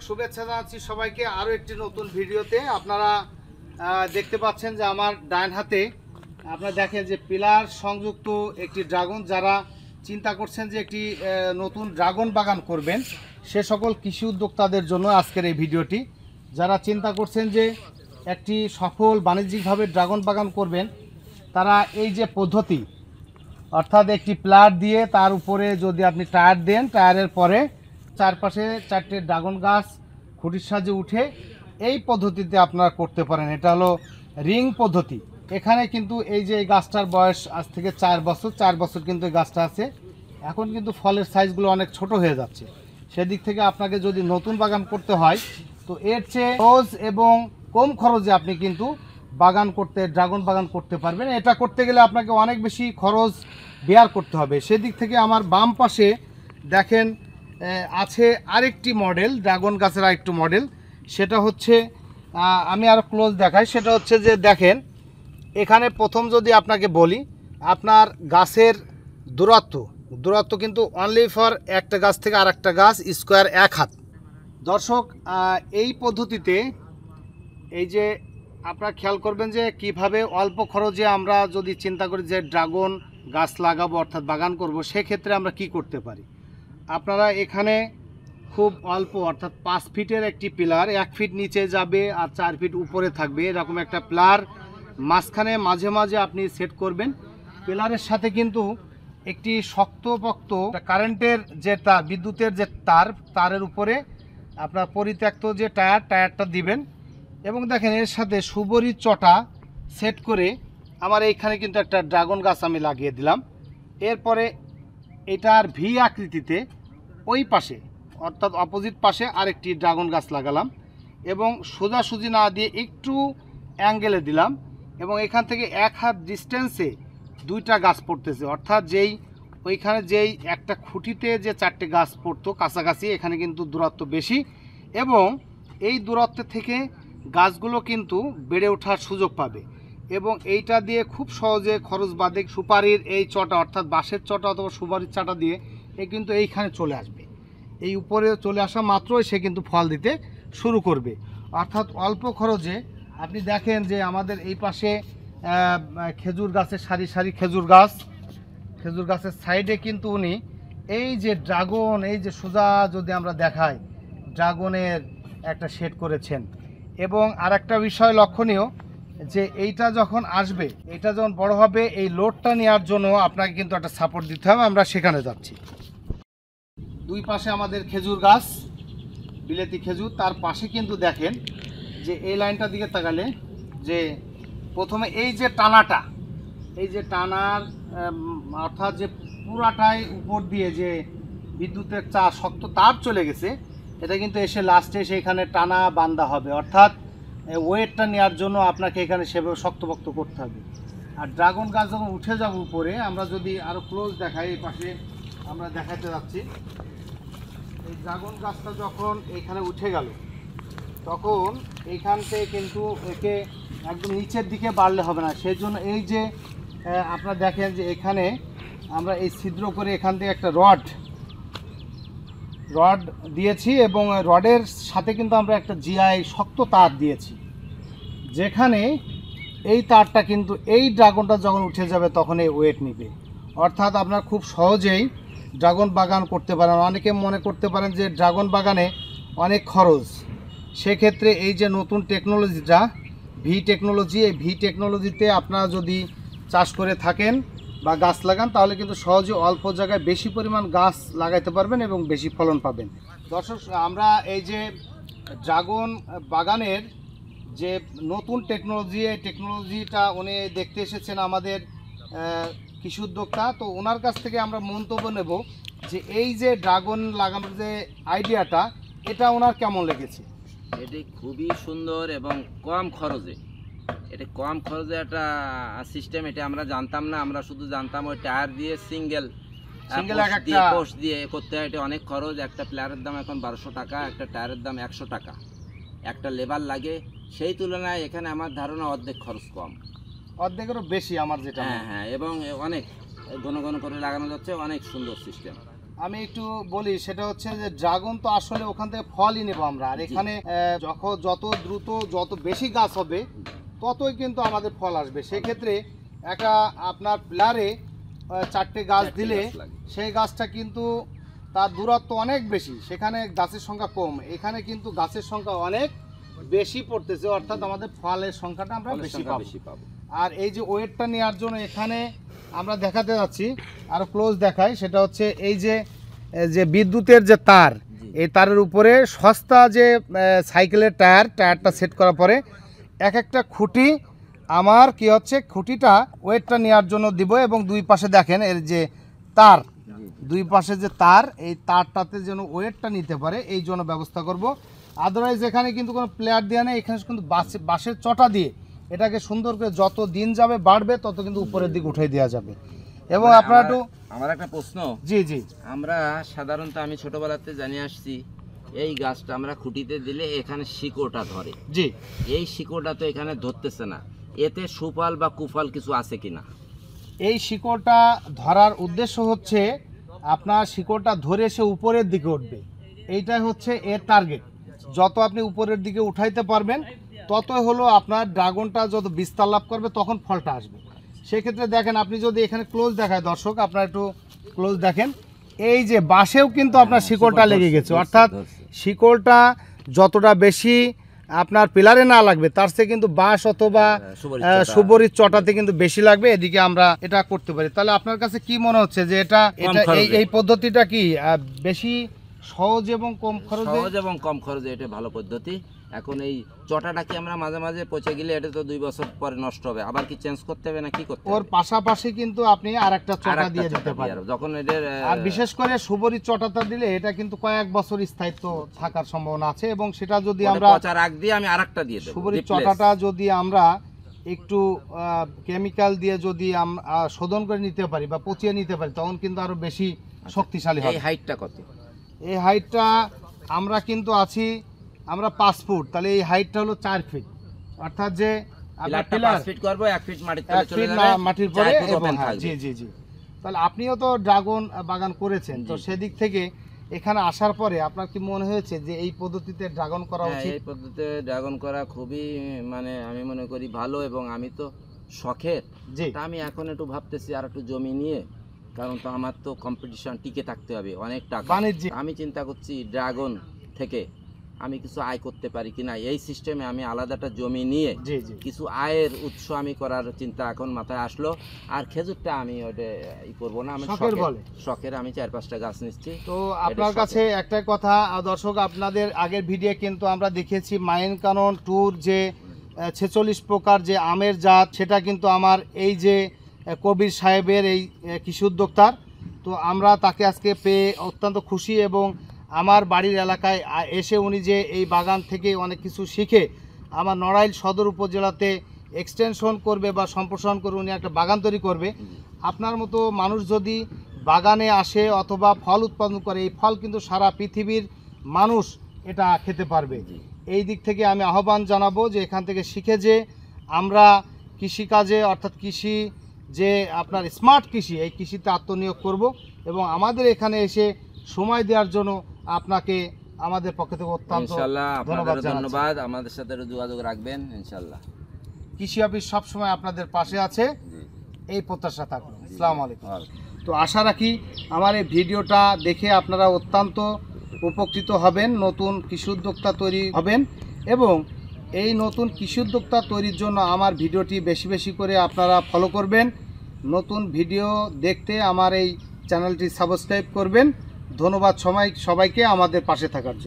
শুভেচ্ছা জানাচ্ছি সবাইকে আরো একটি নতুন ভিডিওতে। আপনারা দেখতে পাচ্ছেন যে আমার ডান হাতে আপনারা দেখেন যে পিলার সংযুক্ত একটি ড্রাগন। যারা চিন্তা করছেন যে একটি নতুন ড্রাগন বাগান করবেন, সে সকল কৃষি উদ্যোক্তাদের জন্য আজকের এই ভিডিওটি। যারা চিন্তা করছেন যে একটি সফল বাণিজ্যিকভাবে ড্রাগন বাগান করবেন, তারা এই যে পদ্ধতি, অর্থাৎ একটি প্লাট দিয়ে তার উপরে যদি আপনি টায়ার দেন, টায়ারের পরে চারপাশে চারটে ড্রাগন গাছ খুঁটির সাহায্যে উঠে, এই পদ্ধতিতে আপনারা করতে পারেন। এটা হলো রিং পদ্ধতি। এখানে কিন্তু এই যে এই গাছটার বয়স আজ থেকে 4 বছর কিন্তু এই গাছটা আছে। এখন কিন্তু ফলের সাইজগুলো অনেক ছোট হয়ে যাচ্ছে। সেদিক থেকে আপনাকে যদি নতুন বাগান করতে হয়, তো এর চেয়ে সহজ এবং কম খরচে আপনি কিন্তু ড্রাগন বাগান করতে পারবেন। এটা করতে গেলে আপনাকে অনেক বেশি খরচ বেয়ার করতে হবে। সেদিক থেকে আমার বাম পাশে দেখেন আছে আরেকটি মডেল, ড্রাগন গাছের আরেকটি মডেল। সেটা হচ্ছে আমি আরও ক্লোজ দেখাই। সেটা হচ্ছে যে দেখেন, এখানে প্রথম যদি আপনাকে বলি, আপনার গাছের দূরত্ব কিন্তু অনলি ফর একটা গাছ থেকে আর একটা গাছ স্কোয়ার 1 হাত। দর্শক, এই পদ্ধতিতে এই যে আপনারা খেয়াল করবেন যে কিভাবে অল্প খরচে আমরা যদি চিন্তা করি যে ড্রাগন গাছ লাগাবো অর্থাৎ বাগান করব, সেক্ষেত্রে আমরা কি করতে পারি। আপনারা এখানে খুব অল্প অর্থাৎ 5 ফিটের একটি পিলার, 1 ফিট নিচে যাবে আর 4 ফিট উপরে থাকবে, এরকম একটা পিলার মাঝখানে মাঝে মাঝে আপনি সেট করবেন। পিলারের সাথে কিন্তু একটি শক্তপোক্ত কারেন্টের যে তার, বিদ্যুতের যে তারের উপরে আপনার পরিত্যক্ত যে টায়ারটা দিবেন। এবং দেখেন এর সাথে সুবরি চটা সেট করে আমার এইখানে কিন্তু একটা ড্রাগন গাছ আমি লাগিয়ে দিলাম। এরপরে এটার ভি আকৃতিতে ওই পাশে অর্থাৎ অপোজিট পাশে আরেকটি ড্রাগন গাছ লাগালাম এবং সোজাসুজি না দিয়ে একটু অ্যাঙ্গেলে দিলাম। এবং এখান থেকে 1 হাত ডিস্টেন্সে 2টা গাছ পড়তেছে, অর্থাৎ ওইখানে যেই একটা খুঁটিতে যে 4টে গাছ পড়তো কাছাকাছি, এখানে কিন্তু দূরত্ব বেশি এবং এই দূরত্ব থেকে গাছগুলো কিন্তু বেড়ে ওঠার সুযোগ পাবে। এবং এইটা দিয়ে খুব সহজে খরচ বাদে সুপারির এই চটা অর্থাৎ বাঁশের চটা অথবা সুপারির চাটা দিয়ে কিন্তু এইখানে চলে আসবে। এই উপরে চলে আসা মাত্রই সে কিন্তু ফল দিতে শুরু করবে। অর্থাৎ অল্প খরচে আপনি দেখেন যে আমাদের এই পাশে খেজুর গাছের সারি সারি খেজুর গাছের সাইডে কিন্তু উনি এই যে ড্রাগন, এই যে সোজা যদি আমরা দেখাই, ড্রাগনের একটা শেড করেছেন। এবং আর একটা বিষয় লক্ষণীয় যে এইটা যখন আসবে, এটা যখন বড় হবে, এই লোডটা নেওয়ার জন্য আপনাকে কিন্তু একটা সাপোর্ট দিতে হবে। আমরা সেখানে যাচ্ছি। দুই পাশে আমাদের খেজুর গাছ, বিলেতি খেজুর, তার পাশে কিন্তু দেখেন যে এই লাইনটার দিকে তাকালে যে প্রথমে এই যে টানার অর্থাৎ যে পুরাটাই উপর দিয়ে যে বিদ্যুতের শক্ত তার চলে গেছে, এটা কিন্তু এসে লাস্টে এসে এখানে টানা বান্ধা হবে। অর্থাৎ ওয়েটটা নেওয়ার জন্য আপনাকে এখানে সেভাবে শক্তপোক্ত করতে হবে। আর ড্রাগন গাছ যখন উঠে যাবে উপরে, আমরা যদি আরও ক্লোজ দেখাই, এই পাশে আমরা দেখাতে যাচ্ছি, এই ড্রাগন গাছটা যখন এইখানে উঠে গেল, তখন এইখান থেকে কিন্তু একে একদম নিচের দিকে বাড়লে হবে না। সেই জন্য এই যে আপনারা দেখেন যে এখানে আমরা এই ছিদ্র করে এখান থেকে একটা রড দিয়েছি এবং রডের সাথে কিন্তু আমরা একটা জিআই শক্ত তার দিয়েছি, যেখানে এই তারটা কিন্তু এই ড্রাগনটা যখন উঠে যাবে তখন এই ওয়েট নিবে। অর্থাৎ আপনারা খুব সহজেই ড্রাগন বাগান করতে পারেন। অনেকে মনে করতে পারেন যে ড্রাগন বাগানে অনেক খরচ, সেক্ষেত্রে এই যে নতুন টেকনোলজিটা ভি টেকনোলজি, এই ভি টেকনোলজিতে আপনারা যদি চাষ করে থাকেন বা গাছ লাগান, তাহলে কিন্তু সহজে অল্প জায়গায় বেশি পরিমাণ গাছ লাগাইতে পারবেন এবং বেশি ফলন পাবেন। দর্শক, আমরা এই যে ড্রাগন বাগানের যে নতুন টেকনোলজি, এই টেকনোলজিটা উনি দেখতে এসেছেন আমাদের কৃষি উদ্যোক্তা। তো ওনার কাছ থেকে আমরা মন্তব্য নেব যে এই যে ড্রাগন লাগানোর যে আইডিয়াটা, এটা ওনার কেমন লেগেছে। এটি খুবই সুন্দর এবং কম খরচে, একটা সিস্টেম। এটা আমরা জানতাম না, আমরা শুধু জানতাম ওই টায়ার দিয়ে সিঙ্গেল পোস্ট দিয়ে করতে হয়। এটা অনেক খরচ। একটা প্লেয়ারের দাম এখন 1200 টাকা, একটা টায়ারের দাম 100 টাকা, একটা লেবার লাগে। সেই তুলনায় এখানে আমার ধারণা অর্ধেক খরচ কম, অর্ধেকেরও বেশি আমার যেটা। হ্যাঁ, এবং অনেক ঘন ঘন করে লাগানো যাচ্ছে, অনেক সুন্দর সিস্টেম। আমি একটু বলি, সেটা হচ্ছে যে ড্রাগন তো আসলে ওখান থেকে ফলই নেবো আমরা, আর এখানে যখন যত দ্রুত যত বেশি গাছ হবে ততই কিন্তু আমাদের ফল আসবে। সেক্ষেত্রে একটা আপনার পিলারে 4টে গাছ দিলে সেই গাছটা কিন্তু তার দূরত্ব অনেক বেশি, সেখানে গাছের সংখ্যা কম, এখানে কিন্তু গাছের সংখ্যা অনেক বেশি পড়তেছে, অর্থাৎ আমাদের ফলের সংখ্যাটা আমরা বেশি পাবো। আর এই যে ওয়েটটা নেওয়ার জন্য এখানে আমরা দেখাতে যাচ্ছি, আরো ক্লোজ দেখাই, সেটা হচ্ছে এই যে বিদ্যুতের যে তার, এই তারের উপরে সস্তা যে সাইকেলের টায়ারটা সেট করার পরে এক একটা খুঁটি আমার কি হচ্ছে, খুঁটিটা ওয়েটটা নেওয়ার জন্য দিব, এবং দুই পাশে দেখেন এর যে তার, দুই পাশে যে তার, এই তারটাতে যেন ওয়েটটা নিতে পারে এই জন্য ব্যবস্থা করব। আদারওয়াইজ এখানে কিন্তু কোনো প্লেয়ার দেওয়া নেই, এখানে কিন্তু বাঁশের চটা দিয়ে এটাকে সুন্দর করে যত দিন যাবে বাড়বে তত কিন্তু উপরের দিকে উঠাই দেওয়া যাবে। এবং আপনারা একটু, আমার একটা প্রশ্ন, জি আমরা সাধারণত আমি ছোটবেলাতে জানি আসছি এই গাছটা আমরা খুঁটিতে দিলে এখানে শিকড়টা ধরে, জি, এই শিকড়টা তো এখানে ধরতেছে না, এতে সুফল বা কুফল কিছু আছে কিনা? এই শিকড়টা ধরার উদ্দেশ্য হচ্ছে আপনার শিকড়টা ধরে সে উপরের দিকে উঠবে, এইটাই হচ্ছে এর টার্গেট। যত আপনি উপরের দিকে উঠাইতে পারবেন ততই হলো আপনার ড্রাগনটা যত বিস্তার লাভ করবে তখন ফলটা আসবে। সেক্ষেত্রে দেখেন, আপনি যদি এখানে ক্লোজ দেখায় দর্শক, আপনারা একটু ক্লোজ দেখেন, এই যে বাঁশেও কিন্তু আপনার শিকড়টা লেগে গেছে, অর্থাৎ শিকড়টা যতটা বেশি আপনার পিলারে না লাগবে তার চেয়ে কিন্তু বাঁশ অথবা সুবরির চটাতে কিন্তু বেশি লাগবে, এদিকে আমরা এটা করতে পারি। তাহলে আপনার কাছে কি মনে হচ্ছে যে এটা এই পদ্ধতিটা কি বেশি সহজ এবং কম খরচে? সহজ এবং কম খরচে, এটা ভালো পদ্ধতি। এখন এই চটাটা কি আমরা মাঝে মাঝে পচে গেলে এটা তো 2 বছর পরে নষ্ট হবে, আবার কি চেঞ্জ করতে হবে না কি করতে হবে? ওর পাশাপাশি কিন্তু আপনি আরেকটা চটা দিয়ে দিতে পারেন, যখন এদের আর বিশেষ করে সুবরির চটাটা দিলে এটা কিন্তু কয়েক বছর স্থায়িত্ব থাকার সম্ভাবনা আছে। এবং সেটা যদি আমরা পচা রাখ দিয়ে আমি আরেকটা দিয়ে দেব, সুবরির চটাটা যদি আমরা একটু কেমিক্যাল দিয়ে যদি শোধন করে নিতে পারি বা পচিয়ে নিতে পারি তখন কিন্তু আরো বেশি শক্তিশালী হবে। এই হাইটটা কত? এই হাইটটা আমরা কিন্তু আছি আমরা 5 ফুট, তাহলে এই হাইটটা হলো 4 ফিট, অর্থাৎ যে আমরা 5 ফিট করব, 1 ফিট মাটির তলে চলে যাবে, মাটির পরে জি। তাহলে আপনিও তো ড্রাগন বাগান করেছেন, তো সেদিক থেকে এখানে আসার পরে আপনার কি মনে হয়েছে যে এই পদ্ধতিতে ড্রাগন করা উচিত? এই পদ্ধতিতে ড্রাগন করা খুবই মানে আমি মনে করি ভালো, এবং আমি তো শখের, তা আমি এখন একটু ভাবতেছি আর একটু জমি নিয়ে, কারণ তো আমার তো কম্পিটিশন টিকে থাকতে হবে, অনেক টাকা বাণিজ্যিক। আমি চিন্তা করছি ড্রাগন থেকে আমি কিছু আয় করতে পারি কিনা, এই সিস্টেমে আমি আলাদা একটা জমি নিয়ে কিছু আয়ের উৎস আমি করার চিন্তা এখন মাথায় আসলো। আর খেজুরটা আমি ওটা করবো না, আমি শখের আমি 4-5টা গাছ নিচ্ছি। তো আপনার কাছে একটা কথা দর্শক, আপনাদের আগের ভিডিও কিন্তু আমরা দেখিয়েছি মাইন কানন ট্যুর যে 46 প্রকার যে আমের জাত, সেটা কিন্তু আমার এই যে কবির সাহেবের এই কৃষি উদ্যোক্তার, তো আমরা তাকে আজকে পেয়ে অত্যন্ত খুশি। এবং আমার বাড়ির এলাকায় এসে উনি যে এই বাগান থেকে অনেক কিছু শিখে আমার নড়াইল সদর উপজেলাতে এক্সটেনশন করবে বা সম্প্রসারণ করে উনি একটা বাগান তৈরি করবে। আপনার মতো মানুষ যদি বাগানে আসে অথবা ফল উৎপাদন করে, এই ফল কিন্তু সারা পৃথিবীর মানুষ এটা খেতে পারবে। এই দিক থেকে আমি আহ্বান জানাবো যে এখান থেকে শিখে যে আমরা কৃষিকাজে, অর্থাৎ কৃষি যে আপনার স্মার্ট কৃষি, এই কৃষিতে আত্মনিয়োগ করব। এবং আমাদের এখানে এসে সময় দেওয়ার জন্য আপনাকে আমাদের পক্ষ থেকে অত্যন্ত ধন্যবাদ। আমাদের সাথে যোগাযোগ রাখবেন ইনশাআল্লাহ। কৃষি অফিস সবসময় আপনাদের পাশে আছে, এই প্রত্যাশা থাকলো। আসসালামু আলাইকুম। তো আশা রাখি আমার এই ভিডিওটা দেখে আপনারা অত্যন্ত উপকৃত হবেন, নতুন কৃষি উদ্যোক্তা তৈরি হবেন, এবং এই নতুন কৃষি উদ্যোক্তা তৈরির জন্য আমার ভিডিওটি বেশি বেশি করে আপনারা ফলো করবেন। নতুন ভিডিও দেখতে আমার এই চ্যানেলটি সাবস্ক্রাইব করবেন। ধন্যবাদ সবাইকে আমাদের পাশে থাকার জন্য।